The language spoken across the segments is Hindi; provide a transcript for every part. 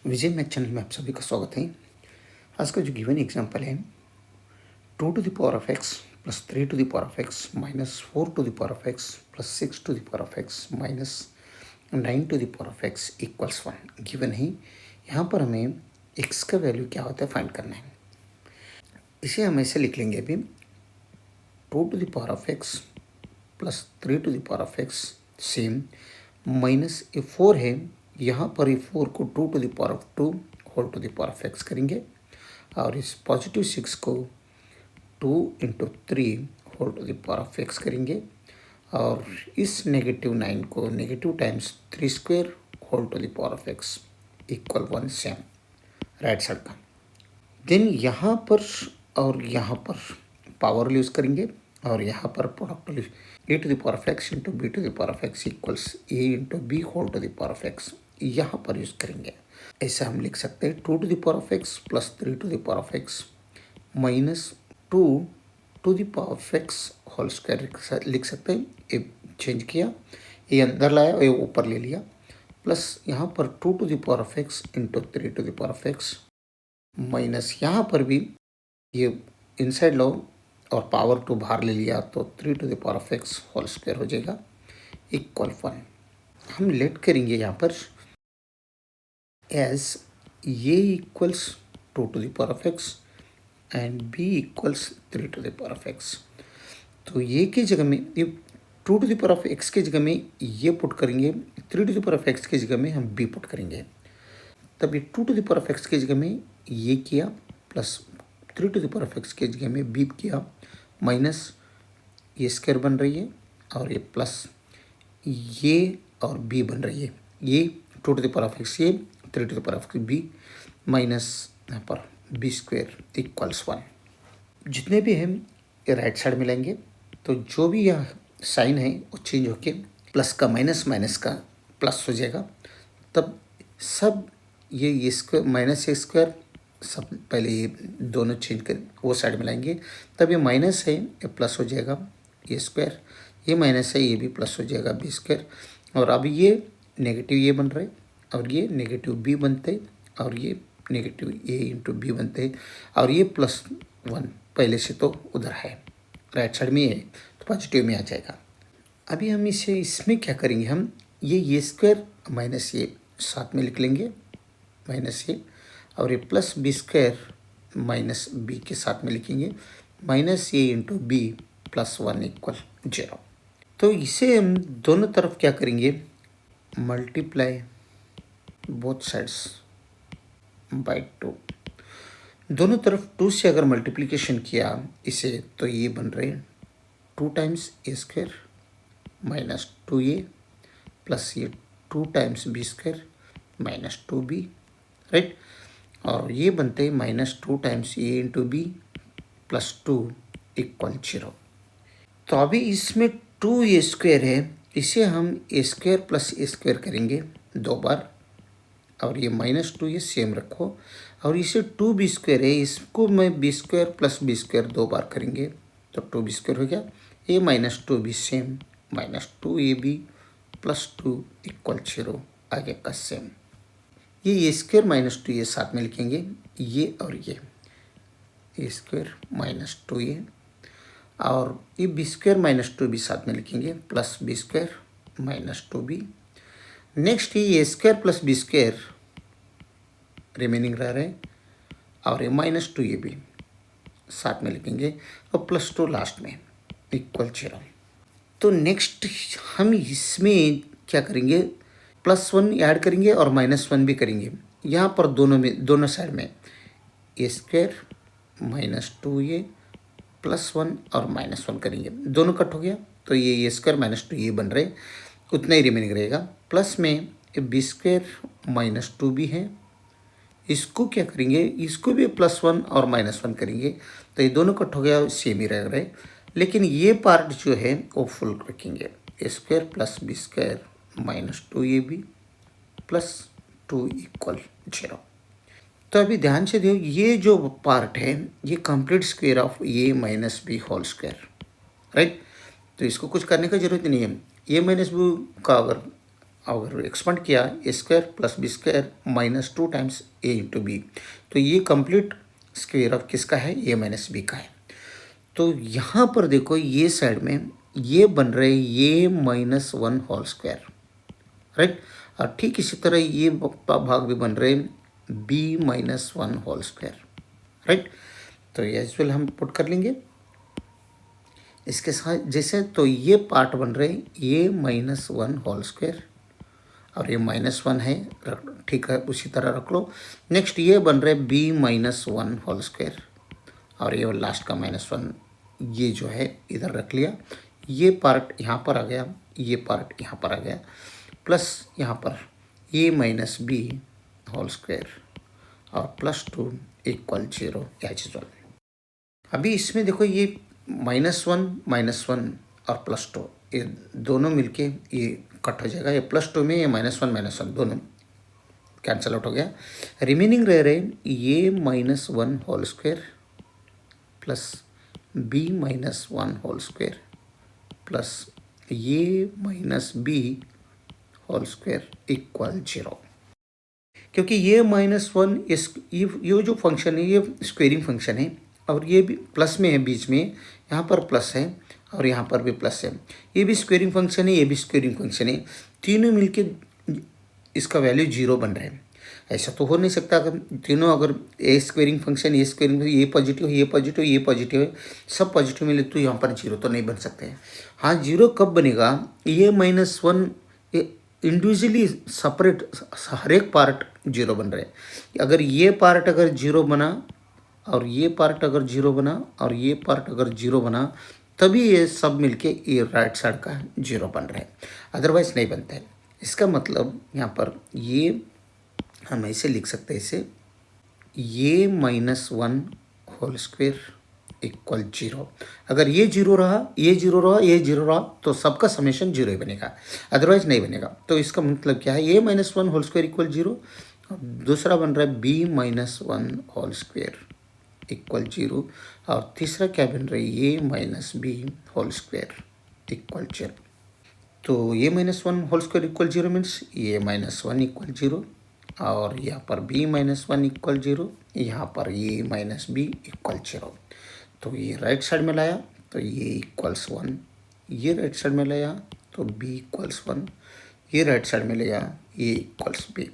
विजय मैथ चैनल में आप सभी का स्वागत है। आज का जो गिवन एग्जांपल है 2 to the power of x plus 3 to the power of x minus 4 to the power of x plus 6 to the power of x minus 9 to the power of x equals 1 given है। यहाँ पर हमें x का वैल्यू क्या होता है फाइंड करना है। इसे हम ऐसे लिख लेंगे अभी 2 to the power of x plus 3 to the power of x same minus ये 4 है, यहाँ पर ये 4 को 2 to the power of 2 whole to the power of x करेंगे और इस पॉजिटिव 6 को 2 into 3 whole to the power of x करेंगे और इस नेगेटिव 9 को negative times 3 square whole to the power of x equal 1 same right side का। देन यहाँ पर और यहाँ पर पावर यूज़ करेंगे और यहाँ पर product A to the power of X into B to the power of X equals A into B whole to the power of X यहाँ पर यूज़ करेंगे। ऐसा हम लिख सकते हैं 2 to the power of x plus 3 to the power of x minus 2 to the power of x whole square लिख सकते हैं। ये चेंज किया, ये अंदर लाया और ये ऊपर ले लिया, प्लस यहाँ पर 2 to the power of x into 3 to the power of x minus यहाँ पर भी ये इनसाइड लो और पावर टू बाहर ले लिया तो 3 to the power of x whole square हो जाएगा इक्वल 1। हम लेट करेंगे यहाँ पर as a equals 2 to the power of x and b equals 3 to the power of x। तो ये की जगह में ये 2 to the power of x की जगह में ये पुट करेंगे, 3 to the power of x की जगह में हम b पुट करेंगे। तब ये 2 to the power of x की जगह में ये किया plus 3 to the power of x की जगह में b किया माइनस ये स्क्वायर बन रही है और ये प्लस ये और b बन रही है। ये 2 to the power of x ये 3 to the power of b minus यहाँ पर b स्क्वायर इक्वल्स 1। जितने भी हम ये राइट साइड में लेंगे तो जो भी यह साइन है वो चेंज होके प्लस का माइनस माइनस का प्लस हो जाएगा। तब सब ये स्क्वायर माइनस ए स्क्वायर सब पहले ये दोनों चेंज कर वो साइड में लाएंगे, तब ये माइनस है ये प्लस हो जाएगा ये स्क्वायर, ये माइनस है ये भी प्लस हो जाएगा बी स्क्वायर और अब ये नेगेटिव ये बन रहे और ये नेगेटिव बी बनते और ये नेगेटिव ए इंटू बी बनते और ये प्लस 1 पहले से तो उधर है राइट साइड में है तो पॉजिटिव में आ जाएगा। अभी हम इसे इसमें क्या करेंगे, हम ये स्क्वायर माइनस ये साथ में लिख लेंगे माइनस ये और ये plus B square minus B के साथ में लिखेंगे minus A into B plus 1 equal 0। तो इसे हम दोनों तरफ क्या करेंगे मल्टीप्लाई बोथ साइड्स बाय 2। दोनों तरफ 2 से अगर मल्टीप्लिकेशन किया इसे तो ये बन रहे 2 times A square minus 2a plus ये 2 times B square minus 2b right और ये बनते माइनस 2 टाइम्स ए इंटू बी प्लस 2 इक्वल 0। तो अभी इसमें 2a स्क्वायर है, इसे हम A square plus A square करेंगे 2 बार और ये माइनस 2 ये सेम रखो और इसे 2b स्क्वायर है, इसको मैं b square plus b square 2 बार करेंगे तो 2b स्क्वायर हो गया। ये minus 2b same minus 2ab plus 2 equal 0 आगे का सेम। ये स्क्वायर माइनस 2 ये साथ में लिखेंगे ये और ये स्क्वायर माइनस 2a और ये b स्क्वायर माइनस 2b साथ में लिखेंगे plus b square minus 2b। Next ये square plus B square remaining रह रहे और ये माइनस 2a भी साथ में लिखेंगे और प्लस 2 लास्ट में इक्वल 0। तो नेक्स्ट हम इसमें क्या करेंगे प्लस 1 ऐड करेंगे और माइनस 1 भी करेंगे। यहाँ पर दोनों साइड में ए स्क्वायर माइनस 2a प्लस 1 और माइनस 1 करेंगे, दोनों कट हो गया तो ये स्क्वायर माइनस 2 ये बन रहे उतना ही रिमेनिंग रहेगा। प्लस में बी स्क्वायर माइनस 2b है, इसको क्या करेंगे इसको भी प्लस 1 और माइनस 1 करेंगे तो ये दोनों कट हो गया सेम ही रह रहे, लेकिन ये पार्ट जो है वो फुल रखेंगे a square plus B square minus 2ab plus 2 equal 0। तो अभी ध्यान से देखो ये जो पार्ट है ये complete square of A minus B whole square right, तो इसको कुछ करने का जरूरत नहीं है। ए माइनस बी का अगर अगर एक्सपेंड किया a square plus B square minus 2 times A into b, तो ये कंप्लीट स्क्वायर ऑफ किसका है, ए माइनस बी का है। तो यहाँ पर देखो ये साइड में ये बन रहे A minus 1 whole square, right. और ठीक इसी तरह ये भाग भी बन रहे B minus 1 whole square, right. तो एज वेल हम पुट कर लेंगे इसके साथ जैसे, तो ये पार्ट बन रहे ए माइनस 1 होल स्क्वायर और ये -1 है, ठीक है, उसी तरह रख लो। नेक्स्ट ये बन रहे बी माइनस 1 होल स्क्वायर और ये लास्ट का -1 ये जो है इधर रख लिया। ये पार्ट यहाँ पर आ गया, ये पार्ट यहाँ पर आ गया, प्लस यहाँ पर ए माइनस बी होल स्क्वायर और +2 इक्वल 0 एज वेल। अभी इसमें देखो ये -1 और +2 ये दोनों मिलके ये कट हो जाएगा। ये +2 में ये -1 दोनों कैंसिल आउट हो गया। रिमेनिंग रह रहे ये -1 whole square plus b minus 1 whole square plus ये minus B whole square equal 0। क्योंकि ये -1 ये जो फंक्शन है ये स्क्वेयरिंग फंक्शन है और ये भी प्लस में है, बीच में यहाँ पर प्लस है और यहाँ पर भी प्लस है। ये भी स्क्वेयरिंग फंक्शन है, ये भी स्क्वेयरिंग फंक्शन है, तीनों मिलके इसका वैल्यू 0 बन रहा है। ऐसा तो हो नहीं सकता अगर तीनों, अगर ए स्क्वेयरिंग फंक्शन ये स्क्वेयरिंग, ये पॉजिटिव ये पॉजिटिव ये पॉजिटिव है, सब पॉजिटिव मिले तो यहाँ पर 0 तो नहीं बन सकते हैं। हाँ 0 कब बनेगा, ये -1 इंडिविजुअली सेपरेट हर एक पार्ट 0 बन रहे हैं। अगर ये पार्ट अगर 0 बना और ये पार्ट अगर 0 बना और ये पार्ट अगर 0 बना तभी ये सब मिलके ये राइट साइड का 0 बन रहा है, अदरवाइज नहीं बनता है। इसका मतलब यहाँ पर ये हम ऐसे लिख सकते हैं, इसे ये -1 होल स्क्वायर इक्वल 0। अगर ये 0 रहा, ये 0 रहा, ये 0 रहा तो सबका समेशन 0 ही बनेगा, अदरवाइज नहीं बनेगा। तो इसका मतलब क्या है, ये -1 होल स्क्वायर इक्वल 0 और दूसरा बन रहा है बी -1 होल स्क्वायर इक्वल 0 और तीसरा क्या बन रहा है, ये -b होल स्क्वायर इक्वल 0। तो ये -1 होल स्क्वायर इक्वल 0 मीन्स ये -1 इक्वल 0 और यहाँ पर b -1 इक्वल 0, यहाँ पर ये -b इक्वल 0। तो ये राइट साइड में लाया तो ये इक्वल्स 1, ये राइट साइड में लाया तो b इक्वल्स 1, ये राइट साइड में लिया ये इक्वल्स b।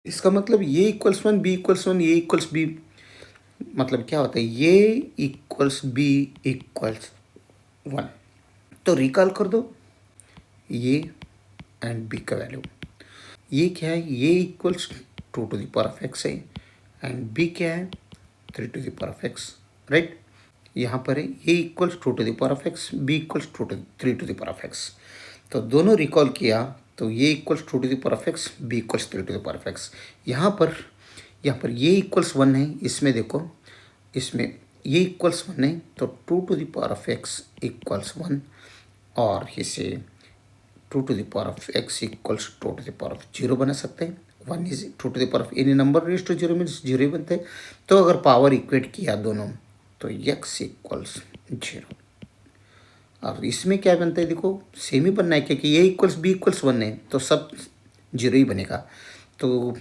इसका मतलब ये इक्वल्स 1, b इक्वल्स 1, ये इक्वल्स b, मतलब क्या होता है, ये इक्वल्स b इक्वल्स 1। तो रिकॉल कर दो ये एंड b का वैल्यू। ये क्या है, ये equals 2 to the power of x है एंड b क्या है 3 to the power of x, right. यहाँ पर है ये equals 2 to the power of x, b equals 3 to the power of x। तो दोनों रिकॉल किया तो ये equals 2 to the power of x, b equals 3 to the power of x। यहाँ पर ये इक्वल्स 1 है, इसमें देखो इसमें ये इक्वल्स 1 है तो 2 to the power of x equals 1 और इसे 2 to the power of x equals 2 to the power of 0 बना सकते हैं। 1 is 2 to the power of any number raise to 0 means 0 ही बनते हैं। तो अगर पावर इक्वेट किया दोनों तो x इक्वल्स 0 और इसमें क्या बनता है, देखो सेम ही बनना है क्योंकि ये इक्वल्स b इक्वल्स 1 है तो सब 0 ही बनेगा। तो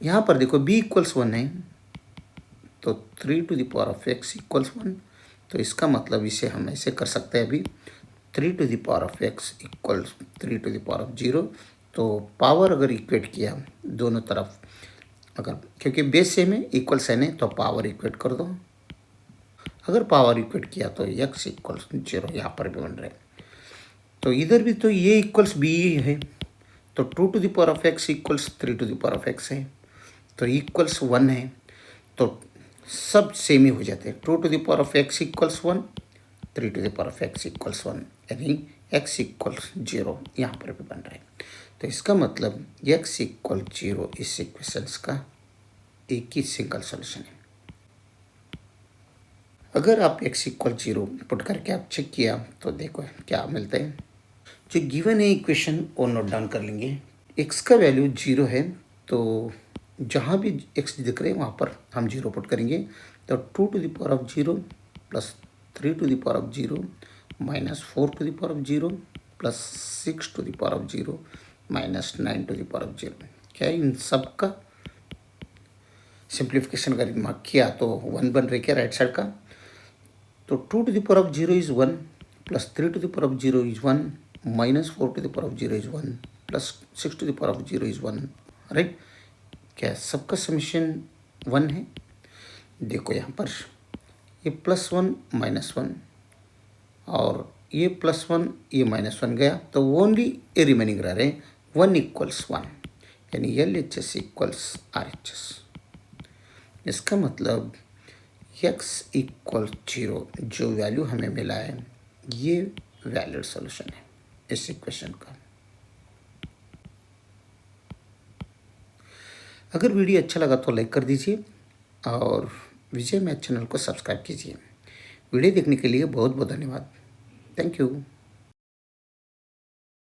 यहाँ पर देखो b इक्वल्स 1 है तो 3 to the power of x equals 1। तो इसका मतलब इसे हम ऐसे कर सकते हैं अभी 3 to the power of x equals 3 to the power of 0। तो पावर अगर इक्वेट किया दोनों तरफ, अगर क्योंकि बेस सेम है इक्वल साइन है तो पावर इक्वेट कर दो। अगर पावर इक्वेट किया तो x इक्वल्स 0 यहाँ पर भी बन रहा है। तो इधर भी तो ये इक्वल्स b है तो 2 to the power of x equals 3 to the power of x है तो इक्वल्स 1 है तो सब सेम ही हो जाते हैं। 2 to the power of x equals 1, 3 to the power of x equals 1 यानी x इक्वल्स 0 यहाँ पर भी बन रहा है। तो इसका मतलब x इक्वल 0 इस इक्वेशंस का एक ही सिंगल सॉल्यूशन है। अगर आप x इक्वल 0 पुट करके आप चेक किया तो देखो क्या मिलता है। जो गिवन है इक्वेशन वो नोट डाउन कर लेंगे। x का वैल्यू 0 है तो जहाँ भी x दिख रहे हैं वहाँ पर हम 0 पुट करेंगे। तो 2 to the power of 0 plus 3 to the power of 0 minus 4 to the power of 0 plus 6 to the power of 0 minus 9 to the power of 0। क्या इन सब का सिंप्लीफिकेशन अगर दिमाग किया तो 1 बन रही क्या राइट साइड का, तो 2 to the power of 0 is 1 plus 3 to the power of 0 is 1 minus 4 to the power of 0 is 1 plus 6 to the power of 0 is 1, right. क्या सबका समीशन 1 है? देखो यहाँ पर ये +1 -1 और ये +1 ये -1 गया, तो ओनली ए रिमेनिंग रह रहे 1 = 1, यानी LHS इक्वल्स RHS। इसका मतलब x = 0 जो वैल्यू हमें मिला है ये वैलिड सॉल्यूशन है इस इक्वेशन का। अगर वीडियो अच्छा लगा तो लाइक कर दीजिए और विजय मैथ चैनल को सब्सक्राइब कीजिए। वीडियो देखने के लिए बहुत बहुत धन्यवाद। Thank you.